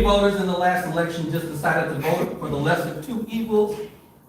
Many voters in the last election just decided to vote for the lesser of two evils,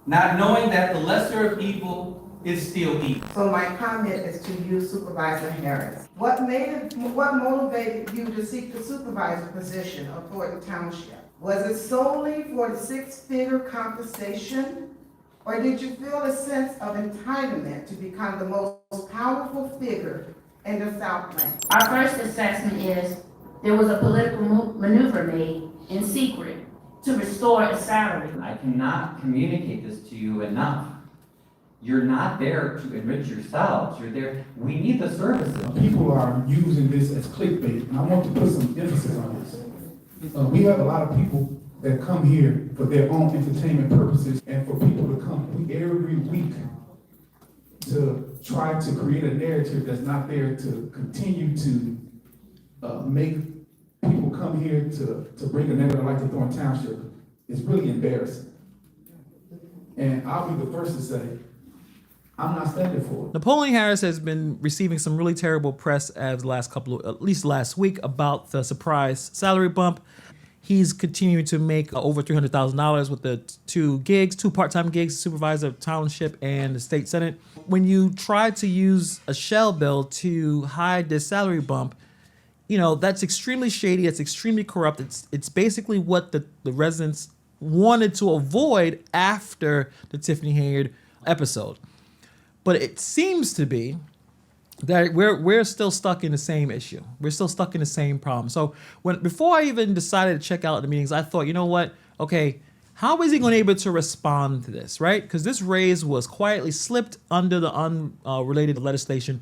not knowing that the lesser of evil is still evil. So my comment is to you, Supervisor Harris. What motivated you to seek the supervisor position of Thornton Township? Was it solely for the six-figure compensation? Or did you feel a sense of entitlement to become the most powerful figure in the Southland? Our first assessment is there was a political maneuver made in secret to restore a salary. I cannot communicate this to you enough. You're not there to enrich yourselves. You're there, we need the services. People are using this as clickbait, and I want to put some emphasis on this. We have a lot of people that come here for their own entertainment purposes, and for people to come every week to try to create a narrative that's not there to continue to make people come here to bring a neighborhood like to Thornton Township is really embarrassing. And I'll be the first to say, I'm not standing for it. Napoleon Harris has been receiving some really terrible press as the last at least last week, about the surprise salary bump. He's continuing to make over $300,000 with the two part-time gigs, Supervisor Township and the State Senate. When you try to use a shell bill to hide this salary bump, you know, that's extremely shady, it's extremely corrupt. It's basically what the residents wanted to avoid after the Tiffany Henyard episode. But it seems to be that we're still stuck in the same issue. We're still stuck in the same problem. So before I even decided to check out the meetings, I thought, you know what? Okay, how is he going to be able to respond to this, right? Because this raise was quietly slipped under the unrelated legislation.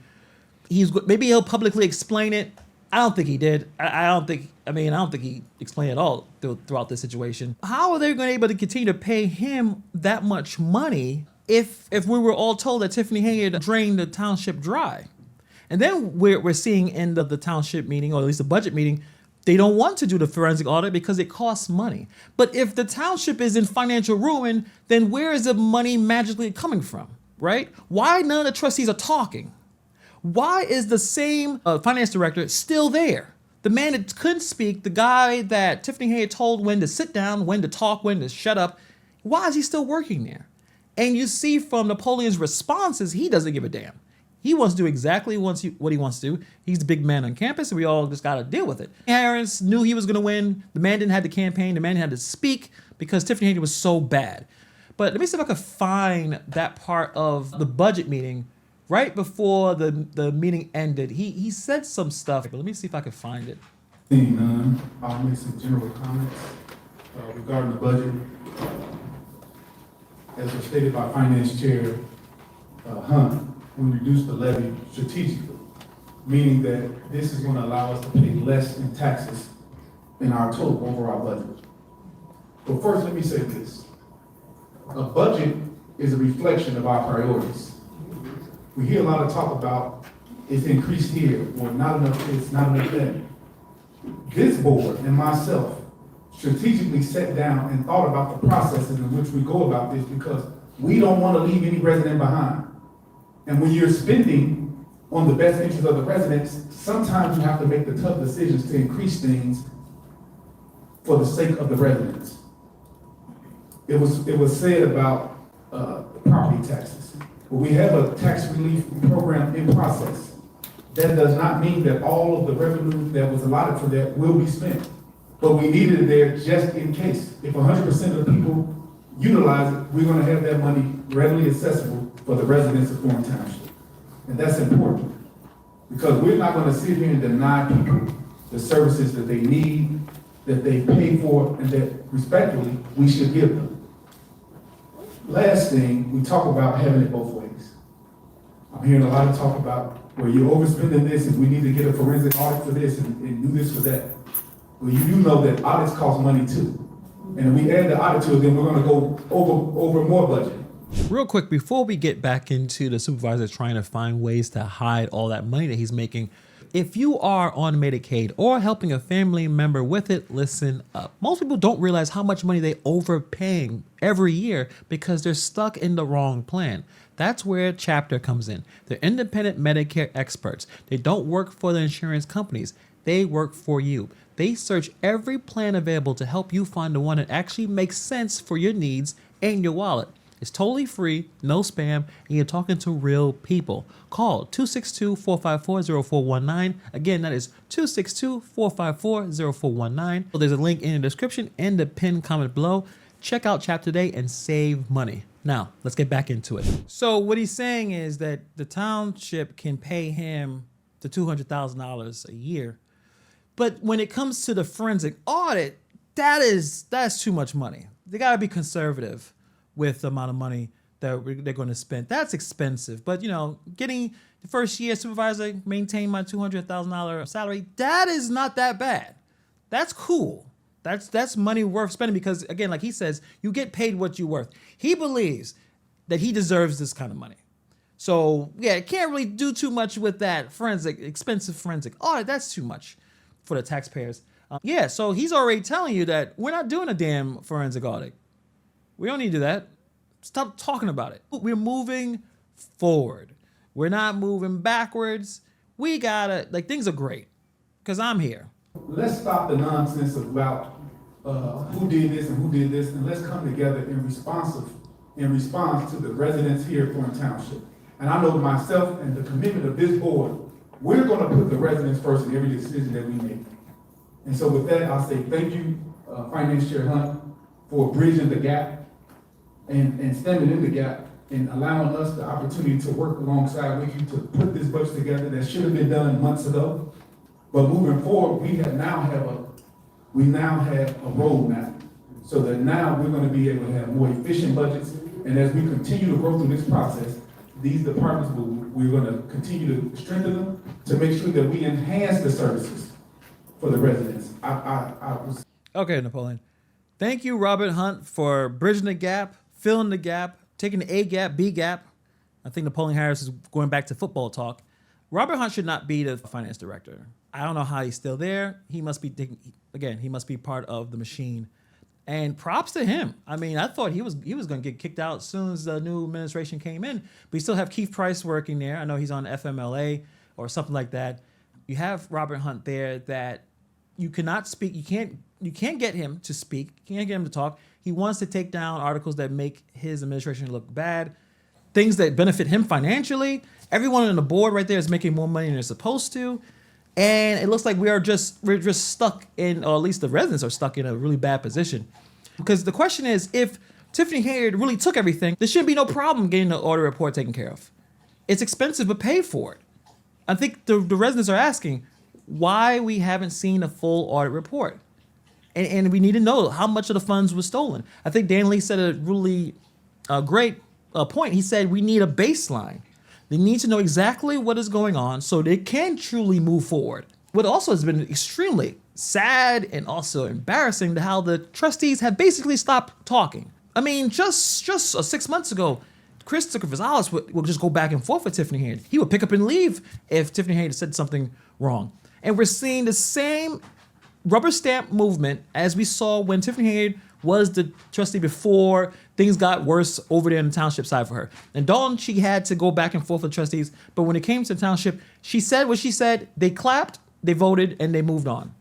Maybe he'll publicly explain it. I don't think he did. I don't think he explained it all throughout this situation. How are they going to be able to continue to pay him that much money if we were all told that Tiffany Henyard drained the township dry? And then we're seeing in the township meeting, or at least the budget meeting, they don't want to do the forensic audit because it costs money. But if the township is in financial ruin, then where is the money magically coming from, right? Why none of the trustees are talking? Why is the same finance director still there? The man that couldn't speak, the guy that Tiffany Henyard told when to sit down, when to talk, when to shut up, why is he still working there? And you see from Napoleon's responses, he doesn't give a damn. He wants to do exactly what he wants to do. He's the big man on campus, and we all just got to deal with it. Harris knew he was going to win. The man didn't have to campaign. The man had to speak because Tiffany Henyard was so bad. But let me see if I can find that part of the budget meeting right before the meeting ended. He said some stuff, but let me see if I can find it. I'll make some general comments regarding the budget. As was stated by Finance Chair Hunt, we reduced the levy strategically, meaning that this is going to allow us to pay less in taxes in our total overall budget. But first, let me say this. A budget is a reflection of our priorities. We hear a lot of talk about it's increased here, or not enough this, not enough that. This board and myself strategically sat down and thought about the processes in which we go about this, because we don't want to leave any resident behind. And when you're spending on the best interest of the residents, sometimes you have to make the tough decisions to increase things for the sake of the residents. It was said about property taxes. But we have a tax relief program in process. That does not mean that all of the revenue that was allotted for that will be spent. But we needed it there just in case. If 100% of the people utilize it, we're going to have that money readily accessible for the residents of Thornton Township. And that's important, because we're not going to sit here and deny people the services that they need, that they pay for, and that respectfully we should give them. Last thing, we talk about having it both ways. I'm hearing a lot of talk about where you're overspending this and we need to get a forensic audit for this and do this for that. Well, you do know that audits cost money too. And if we add the audit to it, then we're going to go over more budget. Real quick, before we get back into the supervisor trying to find ways to hide all that money that he's making, if you are on Medicaid or helping a family member with it, listen up. Most people don't realize how much money they overpaying every year because they're stuck in the wrong plan. That's where Chapter comes in. They're independent Medicare experts. They don't work for the insurance companies. They work for you. they search every plan available to help you find the one that actually makes sense for your needs and your wallet. It's totally free, no spam, and you're talking to real people. Call 262-454-0419. Again, that is 262-454-0419. So there's a link in the description and the pinned comment below. Check out Chap today and save money. Now, let's get back into it. So what he's saying is that the township can pay him the $200,000 a year. But when it comes to the forensic audit, that's too much money. They gotta be conservative with the amount of money that they're going to spend. That's expensive. But, getting the first year supervisor, maintain my $200,000 salary, that is not that bad. That's cool. That's money worth spending because, again, like he says, you get paid what you're worth. He believes that he deserves this kind of money. So, yeah, can't really do too much with that expensive forensic audit. That's too much for the taxpayers. So he's already telling you that we're not doing a damn forensic audit. We don't need to do that. Stop talking about it. We're moving forward. We're not moving backwards. We gotta, things are great because I'm here. Let's stop the nonsense about who did this and who did this, and let's come together in response to the residents here at Thornton Township. And I know myself and the commitment of this board, we're gonna put the residents first in every decision that we make. And so with that, I'll say thank you, Finance Chair Hunt, for bridging the gap and standing in the gap and allowing us the opportunity to work alongside with you to put this budget together that should have been done months ago. But moving forward, we now have a roadmap so that now we're going to be able to have more efficient budgets. And as we continue to grow through this process, these departments we're going to continue to strengthen them to make sure that we enhance the services for the residents. Okay, Napoleon. Thank you, Robert Hunt, for bridging the gap, filling the gap, taking the A gap, B gap. I think Napoleon Harris is going back to football talk. Robert Hunt should not be the finance director. I don't know how he's still there. He must be he must be part of the machine. And props to him. I mean, I thought he was going to get kicked out as soon as the new administration came in. But you still have Keith Price working there. I know he's on FMLA or something like that. You have Robert Hunt there that you cannot speak. You can't get him to speak. You can't get him to talk. He wants to take down articles that make his administration look bad, things that benefit him financially. Everyone on the board right there is making more money than they're supposed to. And it looks like we're just stuck in, or at least the residents are stuck in a really bad position. Because the question is, if Tiffany Henyard really took everything, there shouldn't be no problem getting the audit report taken care of. It's expensive, but pay for it. I think the residents are asking why we haven't seen a full audit report. And we need to know how much of the funds was stolen. I think Dan Lee said a really great point. He said we need a baseline. They need to know exactly what is going on so they can truly move forward. What also has been extremely sad and also embarrassing to how the trustees have basically stopped talking. I mean, just 6 months ago, Christopher Gonzalez would just go back and forth with Tiffany Henyard. He would pick up and leave if Tiffany Henyard said something wrong. And we're seeing the same rubber stamp movement as we saw when Tiffany Henyard was the trustee before things got worse over there in the township side for her. And Dalton, she had to go back and forth with trustees. But when it came to the township, she said what she said. They clapped, they voted, and they moved on.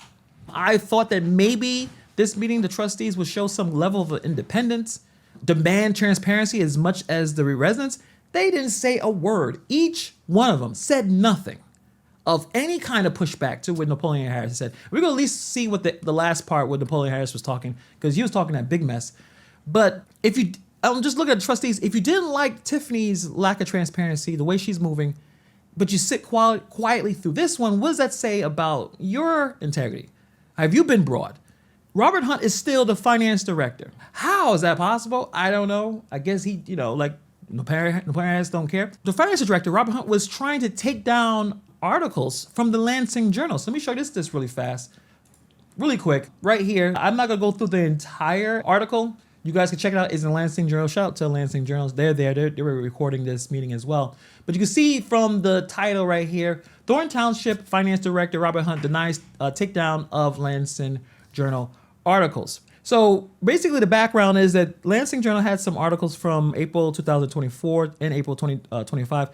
I thought that maybe this meeting, the trustees would show some level of independence, demand transparency as much as the residents. They didn't say a word. Each one of them said nothing of any kind of pushback to what Napoleon Harris said. We're going to at least see what the last part where Napoleon Harris was talking, because he was talking that big mess. But if you, I'm just looking at the trustees, if you didn't like Tiffany's lack of transparency, the way she's moving, but you sit quietly through this one, what does that say about your integrity? Have you been broad? Robert Hunt is still the finance director. How is that possible? I don't know. I guess he, like Napoleon Harris don't care. The finance director, Robert Hunt, was trying to take down articles from the Lansing Journal. So let me show you this really fast, really quick, right here. I'm not gonna go through the entire article. You guys can check it out. It's in the Lansing Journal. Shout out to Lansing Journals. They're there. They were recording this meeting as well. But you can see from the title right here, Thornton Township Finance Director Robert Hunt denies takedown of Lansing Journal articles. So basically the background is that Lansing Journal had some articles from April 2024 and April 2025.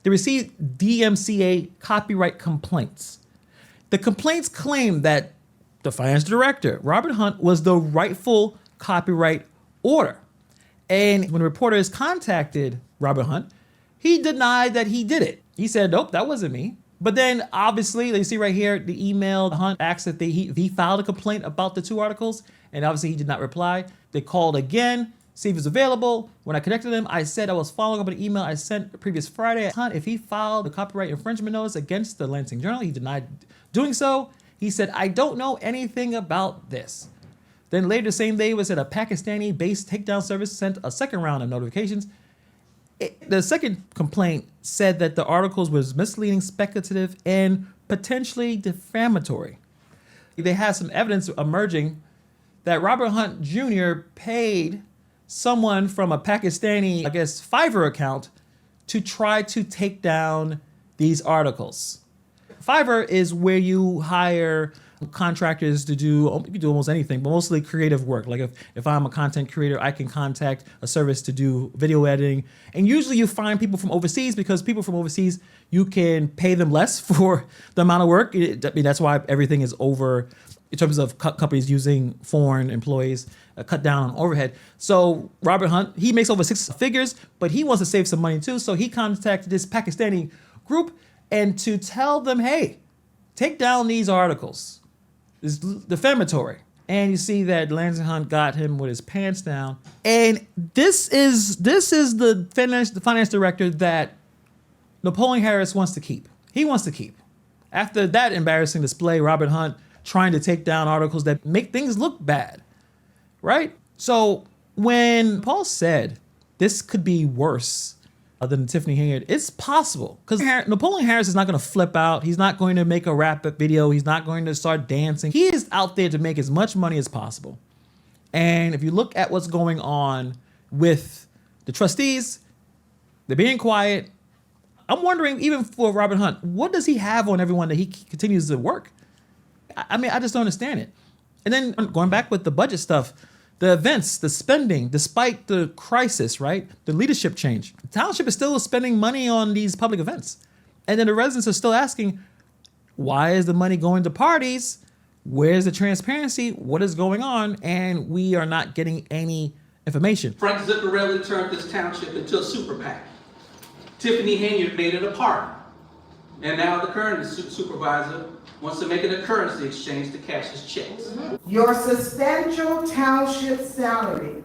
They received DMCA copyright complaints. The complaints claim that the finance director, Robert Hunt, was the rightful copyright owner. And when reporters contacted Robert Hunt, he denied that he did it. He said, nope, that wasn't me. But then obviously, you see right here, the email, Hunt asked if he filed a complaint about the 2 articles, and obviously he did not reply. They called again, see if he was available. When I connected him, I said I was following up an email I sent the previous Friday. Hunt, if he filed a copyright infringement notice against the Lansing Journal, he denied doing so. He said, I don't know anything about this. Then later the same day, was that a Pakistani-based takedown service sent a second round of notifications. The second complaint said that the articles was misleading, speculative, and potentially defamatory. They had some evidence emerging that Robert Hunt Jr. paid someone from a Pakistani, I guess, Fiverr account to try to take down these articles. Fiverr is where you hire contractors to do, you can do almost anything, but mostly creative work. Like if I'm a content creator, I can contact a service to do video editing. And usually you find people from overseas, because people from overseas, you can pay them less for the amount of work. I mean, that's why everything is over in terms of companies using foreign employees, cut down on overhead. So Robert Hunt, he makes over 6 figures, but he wants to save some money too. So he contacted this Pakistani group and to tell them, hey, take down these articles. It's defamatory. And you see that Lansing Hunt got him with his pants down. And this is the finance director that Napoleon Harris wants to keep. He wants to keep. After that embarrassing display, Robert Hunt trying to take down articles that make things look bad, right? So when Paul said this could be worse than Tiffany Henyard, it's possible, because Napoleon Harris is not going to flip out. He's not going to make a rap video. He's not going to start dancing. He is out there to make as much money as possible. And if you look at what's going on with the trustees, they're being quiet. I'm wondering, even for Robert Hunt, what does he have on everyone that he continues to work? I mean, I just don't understand it. And then going back with the budget stuff, the events, the spending, despite the crisis, right? The leadership change. The township is still spending money on these public events. And then the residents are still asking, why is the money going to parties? Where's the transparency? What is going on? And we are not getting any information. Frank Zuccarelli turned this township into a super PAC. Tiffany Henyard made it a party. And now the current supervisor wants to make it a currency exchange to cash his checks. Your substantial township salary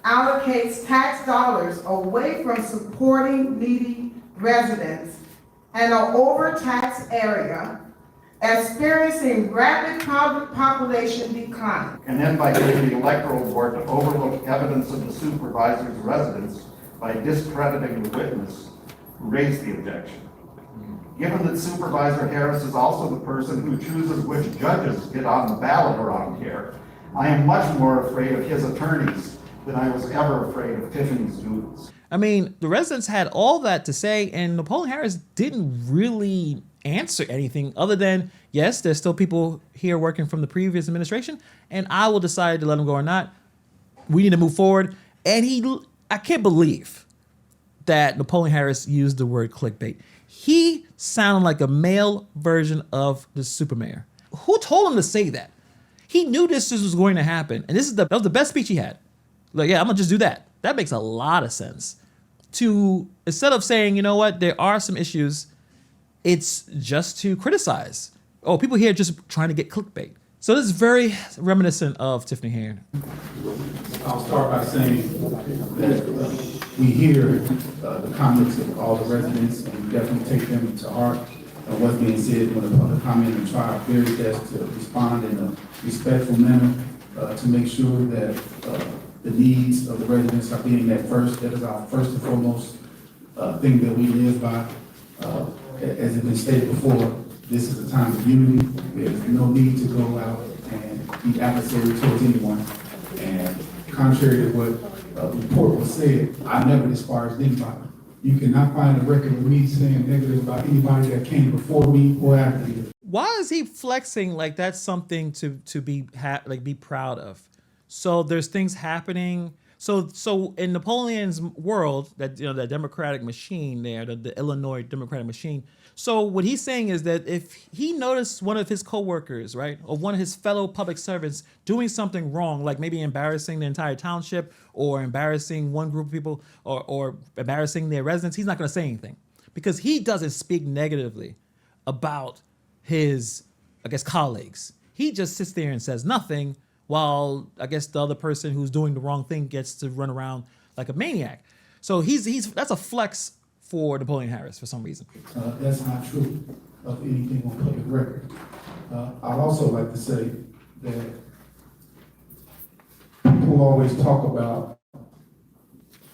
allocates tax dollars away from supporting needy residents and an overtaxed area experiencing rapid population decline. And then by getting the electoral board to overlook evidence of the supervisor's residence by discrediting the witness who raised the objection. Given that Supervisor Harris is also the person who chooses which judges get on the ballot around here, I am much more afraid of his attorneys than I was ever afraid of Tiffany's doodles. I mean, the residents had all that to say, and Napoleon Harris didn't really answer anything other than, yes, there's still people here working from the previous administration, and I will decide to let them go or not. We need to move forward. And I can't believe that Napoleon Harris used the word clickbait. He sounded like a male version of the super mayor. Who told him to say that? He knew this was going to happen. And that was the best speech he had. Like, yeah, I'm gonna just do that. That makes a lot of sense. Instead of saying, you know what, there are some issues, it's just to criticize. Oh, people here just trying to get clickbait. So this is very reminiscent of Tiffany Henyard. I'll start by saying that we hear the comments of all the residents, and we definitely take them to heart. What's being said when the public comment, and try our very best to respond in a respectful manner to make sure that the needs of the residents are being met first. That is our first and foremost thing that we live by. As has been stated before, this is a time of unity. There's no need to go out and be adversary towards anyone. And contrary to what the report was said, I never disparaged anybody. You cannot find a record of me saying negative about anybody that came before me or after me. Why is he flexing like that's something to be proud of? So there's things happening. So in Napoleon's world, that that Democratic machine there, the Illinois Democratic machine. So what he's saying is that if he noticed one of his coworkers, right, or one of his fellow public servants doing something wrong, like maybe embarrassing the entire township or embarrassing one group of people or embarrassing their residents, he's not going to say anything because he doesn't speak negatively about his, I guess, colleagues. He just sits there and says nothing while I guess the other person who's doing the wrong thing gets to run around like a maniac. So he's that's a flex for Napoleon Harris for some reason. That's not true of anything on public record. I'd also like to say that people always talk about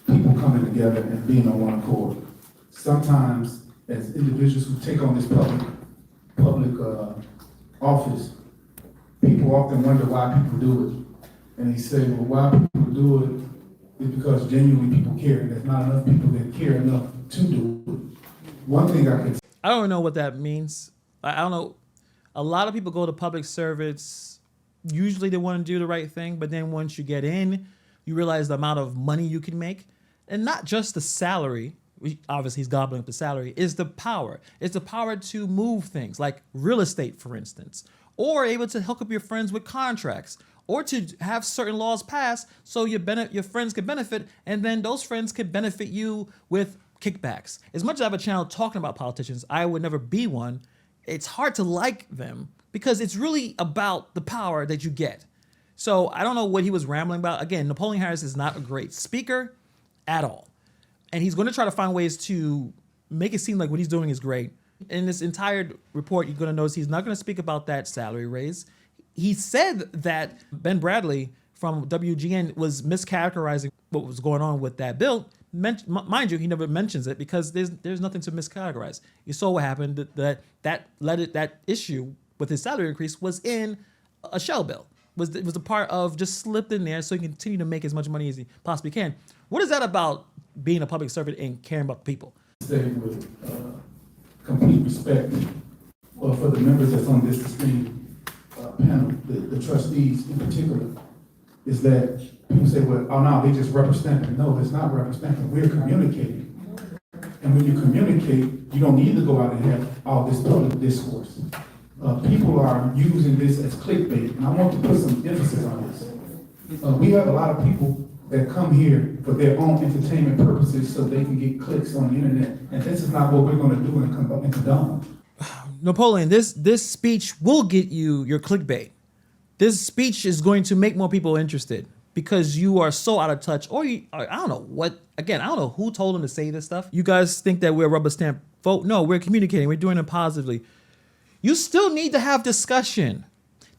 people coming together and being on one accord. Sometimes, as individuals who take on this public office, people often wonder why people do it. And they say, well, why people do it is because genuinely people care. There's not enough people that care enough to do it. One thing I don't know what that means. I don't know. A lot of people go to public service. Usually they want to do the right thing, but then once you get in, you realize the amount of money you can make. And not just the salary, obviously he's gobbling up the salary, is the power. It's the power to move things, like real estate, for instance, or able to hook up your friends with contracts, or to have certain laws passed so your friends could benefit, and then those friends could benefit you with kickbacks. As much as I have a channel talking about politicians, I would never be one. It's hard to like them because it's really about the power that you get. So I don't know what he was rambling about. Again, Napoleon Harris is not a great speaker at all. And he's going to try to find ways to make it seem like what he's doing is great. In this entire report, you're going to notice he's not going to speak about that salary raise. He said that Ben Bradley from WGN was mischaracterizing what was going on with that bill. Mind you, he never mentions it because there's nothing to miscategorize. You saw what happened, that issue with his salary increase was in a shell bill. It was a part of just slipped in there so he can continue to make as much money as he possibly can. What is that about being a public servant and caring about people? say with complete respect for the members that's on this esteemed panel, the trustees in particular, is that people say, well, oh no, they just rubber stamping. No, it's not rubber stamping. We're communicating. And when you communicate, you don't need to go out and have all this public discourse. People are using this as clickbait, and I want to put some emphasis on this. We have a lot of people that come here for their own entertainment purposes so they can get clicks on the internet, and this is not what we're going to do and condone. Napoleon, this speech will get you your clickbait. This speech is going to make more people interested because you are so out of touch, or I don't know what. Again, I don't know who told him to say this stuff. You guys think that we're a rubber stamp vote? No, we're communicating. We're doing it positively. You still need to have discussion.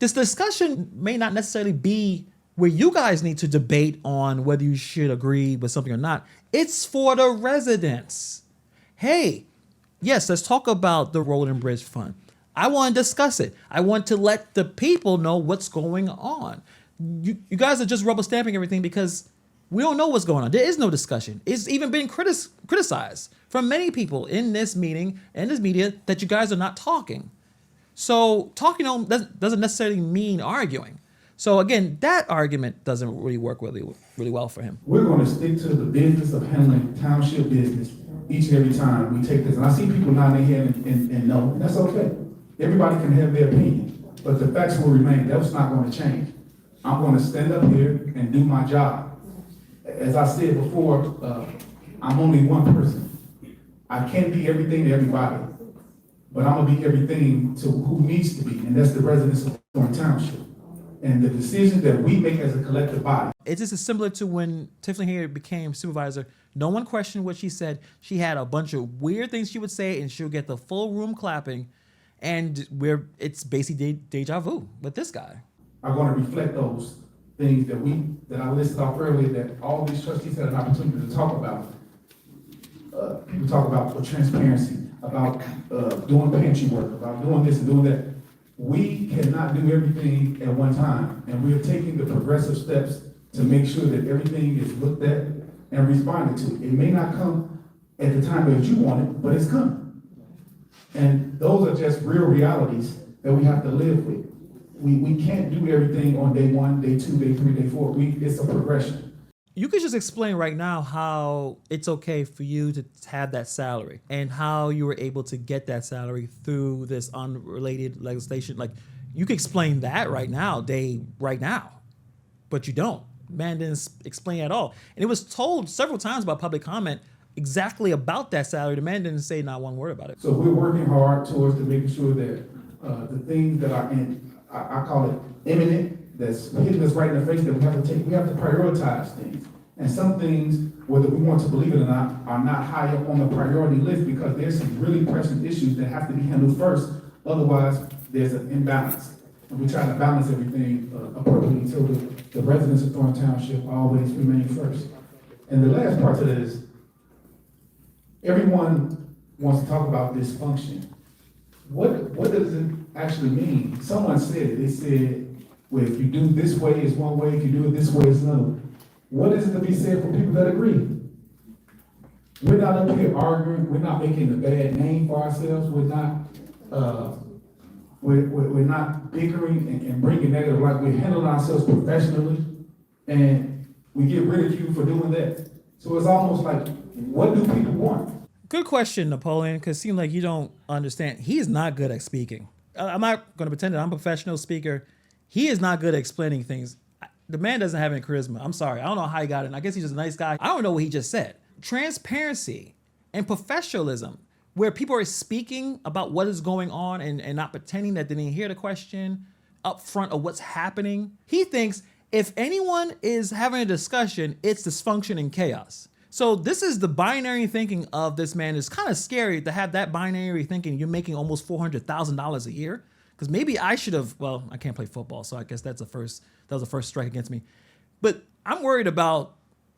This discussion may not necessarily be where you guys need to debate on whether you should agree with something or not. It's for the residents. Hey, yes, let's talk about the Road and Bridge Fund. I want to discuss it. I want to let the people know what's going on. You guys are just rubber stamping everything because we don't know what's going on. There is no discussion. It's even been criticized from many people in this meeting and this media that you guys are not talking. So talking doesn't necessarily mean arguing. So again, that argument doesn't really work really well for him. We're going to stick to the business of handling township business each and every time we take this. And I see people nodding their head and no, and that's okay. Everybody can have their opinion, but the facts will remain. That's not going to change. I'm going to stand up here and do my job. As I said before, I'm only one person. I can't be everything to everybody, but I'm going to be everything to who needs to be, and that's the residents of Thornton Township. And the decisions that we make as a collective body. It's just similar to when Tiffany Henyard became supervisor. No one questioned what she said. She had a bunch of weird things she would say, and she'll get the full room clapping. And it's basically deja vu with this guy. Are going to reflect those things that I listed off earlier that all these trustees had an opportunity to talk about. People talk about transparency, about doing pantry work, about doing this and doing that. We cannot do everything at one time, and we are taking the progressive steps to make sure that everything is looked at and responded to. It may not come at the time that you want it, but it's coming. And those are just real realities that we have to live with. We can't do everything on day 1, day 2, day 3, day 4. It's a progression. You could just explain right now how it's okay for you to have that salary and how you were able to get that salary through this unrelated legislation. Like, you could explain that right now, but you don't. Man didn't explain at all. And it was told several times by public comment exactly about that salary. The man didn't say not one word about it. So we're working hard towards to making sure that the things that are I call it imminent, that's hitting us right in the face, that we have to prioritize things. And some things, whether we want to believe it or not, are not high up on the priority list because there's some really pressing issues that have to be handled first. Otherwise, there's an imbalance. And we try to balance everything appropriately so the residents of Thornton Township always remain first. And the last part to that is, everyone wants to talk about dysfunction. What does it actually mean? Someone said it. They said, well, if you do this way, it's one way. If you do it this way, it's another. What is it to be said for people that agree? We're not up here arguing. We're not making a bad name for ourselves. We're not bickering and bringing negative light. We're handling ourselves professionally, and we get ridiculed for doing that. So it's almost like, what do people want? Good question, Napoleon, because it seems like you don't understand. He is not good at speaking. I'm not going to pretend that I'm a professional speaker. He is not good at explaining things. The man doesn't have any charisma. I'm sorry. I don't know how he got it. I guess he's just a nice guy. I don't know what he just said. Transparency and professionalism, where people are speaking about what is going on and not pretending that they didn't hear the question up front of what's happening. He thinks if anyone is having a discussion, it's dysfunction and chaos. So this is the binary thinking of this man. It's kind of scary to have that binary thinking. You're making almost $400,000 a year. Because maybe I should have, well, I can't play football, so I guess that was the first strike against me. But I'm worried about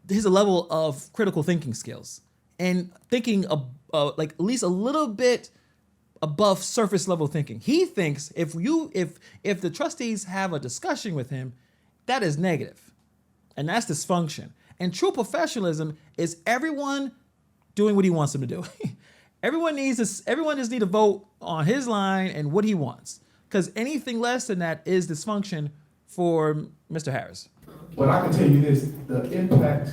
his level of critical thinking skills and thinking like at least a little bit above surface level thinking. He thinks if the trustees have a discussion with him, that is negative, and that's dysfunction. And true professionalism is everyone doing what he wants them to do. Everyone just need to vote on his line and what he wants. Because anything less than that is dysfunction for Mr. Harris. But I can tell you this, the impact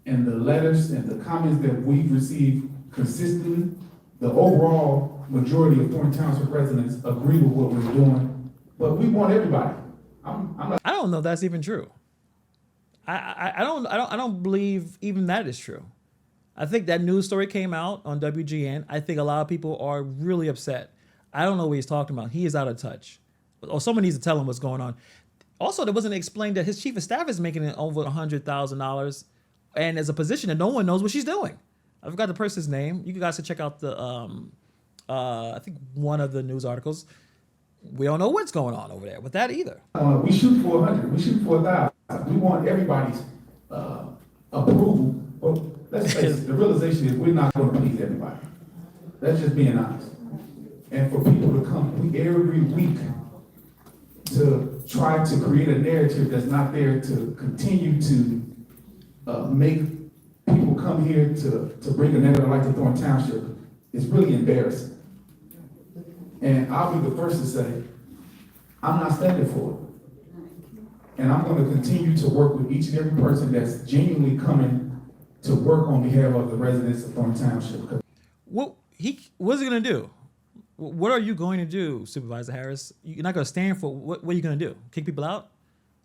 and the letters and the comments that we've received consistently, the overall majority of Thornton Township residents agree with what we're doing. But we want everybody. I don't know if that's even true. I don't believe even that is true. I think that news story came out on WGN. I think a lot of people are really upset. I don't know what he's talking about. He is out of touch. Or someone needs to tell him what's going on. Also, there wasn't explained that his chief of staff is making over $100,000 and as a position that no one knows what she's doing. I forgot the person's name. You guys should check out the, I think one of the news articles. We don't know what's going on over there with that either. We shoot for 100. We shoot for 1,000. We want everybody's approval. But let's face it, the realization is we're not going to please everybody. That's just being honest. And for people to come every week to try to create a narrative that's not there to continue to make people come here to bring a narrative like to Thornton Township is really embarrassing. And I'll be the first to say, I'm not standing for it. And I'm going to continue to work with each and every person that's genuinely coming to work on behalf of the residents of Thornton Township. What's he going to do? What are you going to do, Supervisor Harris? You're not going to stand for, what are you going to do? Kick people out?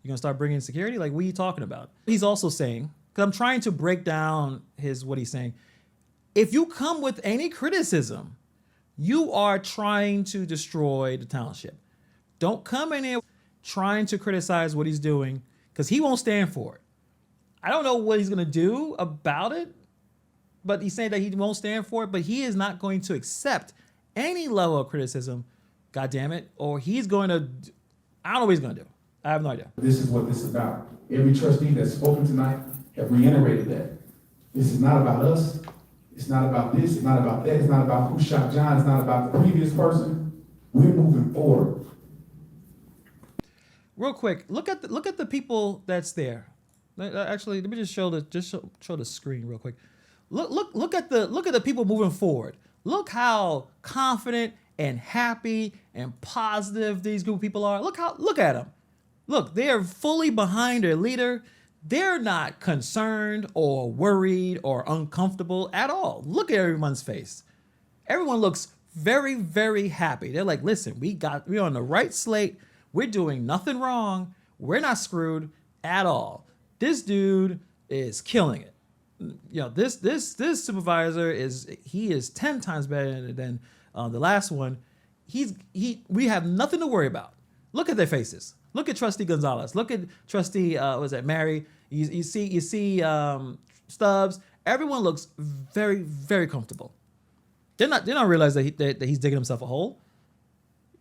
You're going to start bringing security? Like, what are you talking about? He's also saying, because I'm trying to break down what he's saying. If you come with any criticism, you are trying to destroy the township. Don't come in here trying to criticize what he's doing, because he won't stand for it. I don't know what he's going to do about it, but he's saying that he won't stand for it, but he is not going to accept any level of criticism, God damn it, or he's going to, I don't know what he's going to do. I have no idea. This is what this is about. Every trustee that's spoken tonight have reiterated that. This is not about us. It's not about this. It's not about that. It's not about who shot John. It's not about the previous person. We're moving forward. Real quick, look at the people that's there. Actually, let me just show the screen real quick. Look at the people moving forward. Look how confident and happy and positive these group of people are. Look at them. Look, they are fully behind their leader. They're not concerned or worried or uncomfortable at all. Look at everyone's face. Everyone looks very, very happy. They're like, listen, we're on the right slate. We're doing nothing wrong. We're not screwed at all. This dude is killing it. You know, this supervisor is 10 times better than the last one. We have nothing to worry about. Look at their faces. Look at Trustee Gonzalez. Look at Trustee Mary. You see Stubbs. Everyone looks very, very comfortable. They don't realize that he's digging himself a hole.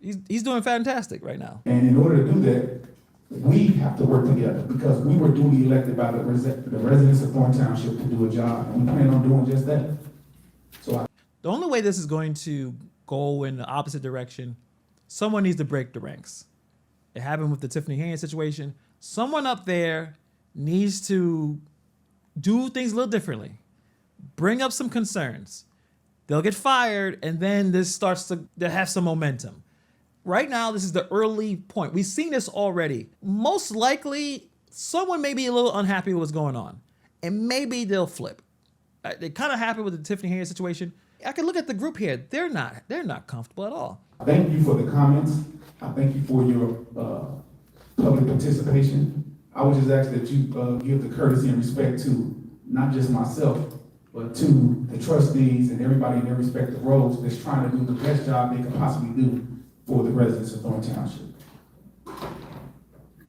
He's doing fantastic right now. And in order to do that, we have to work together because we were duly elected by the residents of Thornton Township to do a job, and we plan on doing just that. The only way this is going to go in the opposite direction, someone needs to break the ranks. It happened with the Tiffany Henyard situation. Someone up there needs to do things a little differently. Bring up some concerns. They'll get fired, and then this starts to have some momentum. Right now, this is the early point. We've seen this already. Most likely, someone may be a little unhappy with what's going on, and maybe they'll flip. It kind of happened with the Tiffany Henyard situation. I can look at the group here. They're not comfortable at all. Thank you for the comments. I thank you for your public participation. I would just ask that you give the courtesy and respect to not just myself, but to the trustees and everybody in their respective roles that's trying to do the best job they can possibly do for the residents of Thornton Township.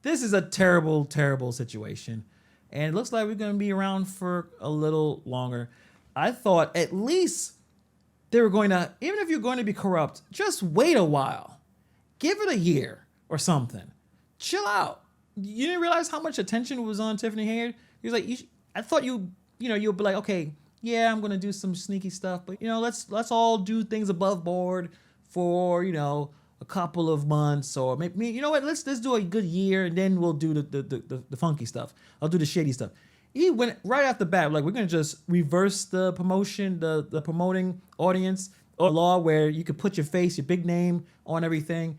This is a terrible, terrible situation. And it looks like we're going to be around for a little longer. I thought at least they were going to, even if you're going to be corrupt, just wait a while. Give it a year or something. Chill out. You didn't realize how much attention was on Tiffany Henyard? He was like, I thought you'd be like, okay, yeah, I'm going to do some sneaky stuff, but let's all do things above board for, a couple of months, or maybe, let's do a good year, and then we'll do the funky stuff. I'll do the shady stuff. He went right off the bat, like, we're going to just reverse the promotion, the promoting audience or law where you could put your face, your big name on everything.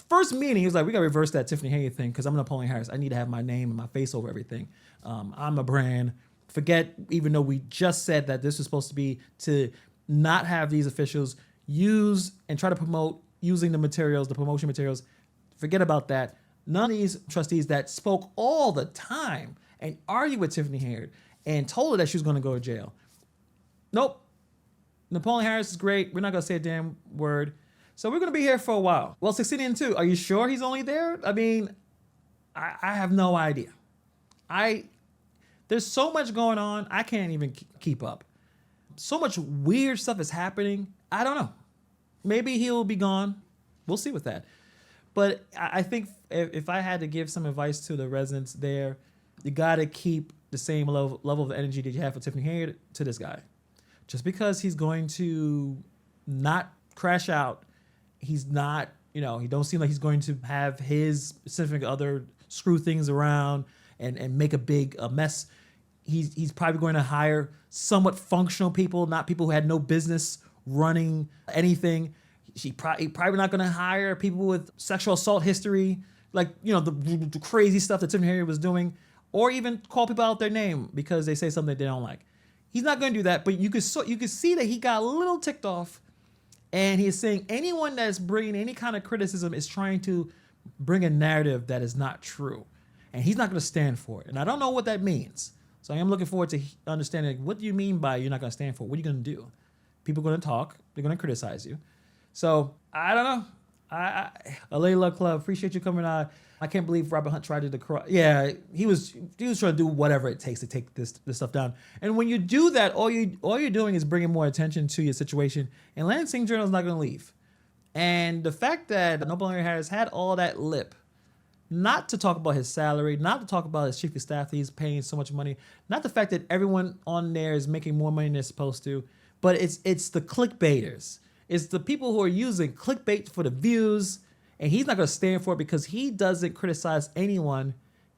First meeting, he was like, we got to reverse that Tiffany Henyard thing because I'm Napoleon Harris. I need to have my name and my face over everything. I'm a brand. Forget, even though we just said that this was supposed to be to not have these officials use and try to promote using the promotion materials. Forget about that. None of these trustees that spoke all the time and argued with Tiffany Henyard and told her that she was going to go to jail. Nope. Napoleon Harris is great. We're not going to say a damn word. So we're going to be here for a while. Well, succeeding in 2. Are you sure he's only there? I mean, I have no idea. There's so much going on. I can't even keep up. So much weird stuff is happening. I don't know. Maybe he'll be gone. We'll see with that. But I think if I had to give some advice to the residents there, you got to keep the same level of energy that you have for Tiffany Henyard to this guy. Just because he's going to not crash out, he's not, he don't seem like he's going to have his specific other screw things around and make a big mess. He's probably going to hire somewhat functional people, not people who had no business running anything. He probably not going to hire people with sexual assault history, like, the crazy stuff that Tiffany Henyard was doing, or even call people out their name because they say something they don't like. He's not going to do that, but you could see that he got a little ticked off, and he's saying anyone that's bringing any kind of criticism is trying to bring a narrative that is not true, and he's not going to stand for it. And I don't know what that means. So I am looking forward to understanding, what do you mean by you're not going to stand for it? What are you going to do? People are going to talk. They're going to criticize you. So I don't know. Alayla Club, appreciate you coming on. I can't believe Robert Hunt tried to decry. Yeah, he was trying to do whatever it takes to take this stuff down. And when you do that, all you're doing is bringing more attention to your situation. And Lansing Journal is not going to leave. And the fact that Napoleon Harris had all that lip, not to talk about his salary, not to talk about his chief of staff that he's paying so much money, not the fact that everyone on there is making more money than they're supposed to, but it's the clickbaiters. It's the people who are using clickbait for the views, and he's not going to stand for it because he doesn't criticize anyone,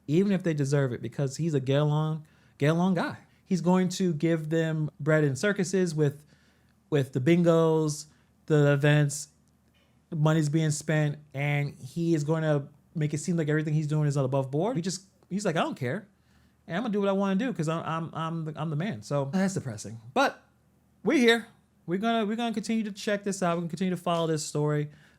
even if they deserve it, because he's a get along guy. He's going to give them bread and circuses with the bingos, the events, the money's being spent, and he is going to make it seem like everything he's doing is above board. He's like, I don't care. and I'm gonna do what I want to do because I'm the man. So that's depressing. But we're here. We're gonna continue to check this out. We're gonna continue to follow this story.